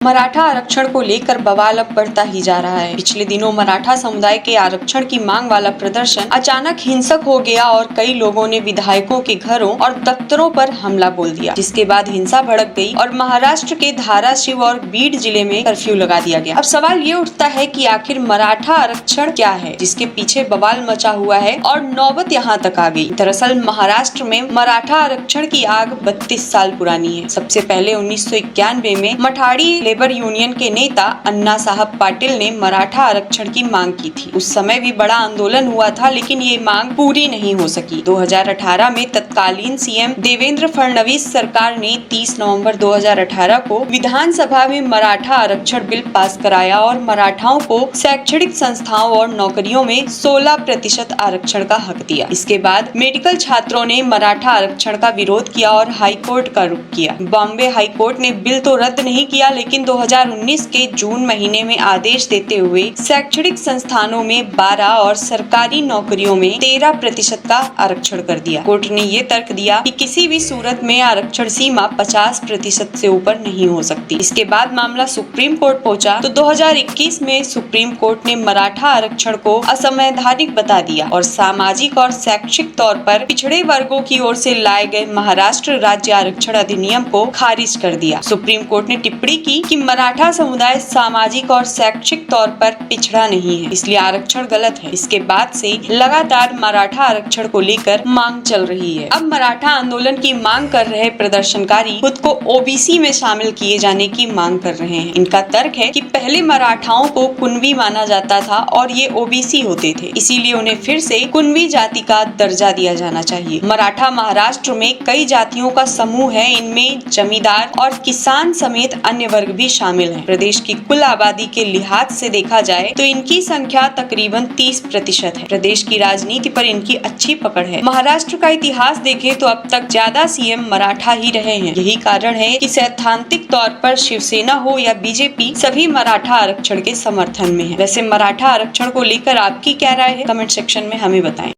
मराठा आरक्षण को लेकर बवाल अब बढ़ता ही जा रहा है। पिछले दिनों मराठा समुदाय के आरक्षण की मांग वाला प्रदर्शन अचानक हिंसक हो गया और कई लोगों ने विधायकों के घरों और दफ्तरों पर हमला बोल दिया, जिसके बाद हिंसा भड़क गई और महाराष्ट्र के धाराशिव और बीड जिले में कर्फ्यू लगा दिया गया। अब सवाल ये उठता है कि आखिर मराठा आरक्षण क्या है, जिसके पीछे बवाल मचा हुआ है और नौबत यहाँ तक आ गई। दरअसल महाराष्ट्र में मराठा आरक्षण की आग 32 साल पुरानी है। सबसे पहले 1991 में मठाड़ी लेबर यूनियन के नेता अन्ना साहब पाटिल ने मराठा आरक्षण की मांग की थी। उस समय भी बड़ा आंदोलन हुआ था, लेकिन ये मांग पूरी नहीं हो सकी। 2018 में तत्कालीन सीएम देवेंद्र फडणवीस सरकार ने 30 नवंबर 2018 को विधानसभा में मराठा आरक्षण बिल पास कराया और मराठाओं को शैक्षणिक संस्थाओं और नौकरियों में 16% आरक्षण का हक दिया। इसके बाद मेडिकल छात्रों ने मराठा आरक्षण का विरोध किया और हाईकोर्ट का रुख किया। बॉम्बे हाईकोर्ट ने बिल तो रद्द नहीं किया, लेकिन 2019 के जून महीने में आदेश देते हुए शैक्षणिक संस्थानों में 12 और सरकारी नौकरियों में 13% का आरक्षण कर दिया। कोर्ट ने ये तर्क दिया कि किसी भी सूरत में आरक्षण सीमा 50% से ऊपर नहीं हो सकती। इसके बाद मामला सुप्रीम कोर्ट पहुंचा तो 2021 में सुप्रीम कोर्ट ने मराठा आरक्षण को असंवैधानिक बता दिया और सामाजिक और शैक्षिक तौर पर पिछड़े वर्गों की ओर से लाए गए महाराष्ट्र राज्य आरक्षण अधिनियम को खारिज कर दिया। सुप्रीम कोर्ट ने टिप्पणी की कि मराठा समुदाय सामाजिक और शैक्षिक तौर पर पिछड़ा नहीं है, इसलिए आरक्षण गलत है। इसके बाद से लगातार मराठा आरक्षण को लेकर मांग चल रही है। अब मराठा आंदोलन की मांग कर रहे प्रदर्शनकारी खुद को ओबीसी में शामिल किए जाने की मांग कर रहे हैं। इनका तर्क है कि पहले मराठाओं को कुणबी माना जाता था और ये ओबीसी होते थे, इसीलिए उन्हें फिर से कुणबी जाति का दर्जा दिया जाना चाहिए। मराठा महाराष्ट्र में कई जातियों का समूह है, इनमें जमींदार और किसान समेत अन्य वर्ग भी शामिल हैं। प्रदेश की कुल आबादी के लिहाज से देखा जाए तो इनकी संख्या तकरीबन 30% है। प्रदेश की राजनीति पर इनकी अच्छी पकड़ है। महाराष्ट्र का इतिहास देखें तो अब तक ज्यादा सीएम मराठा ही रहे हैं। यही कारण है कि सैद्धांतिक तौर पर शिवसेना हो या बीजेपी, सभी मराठा आरक्षण के समर्थन में है। वैसे मराठा आरक्षण को लेकर आपकी क्या राय है, कमेंट सेक्शन में हमें बताएं।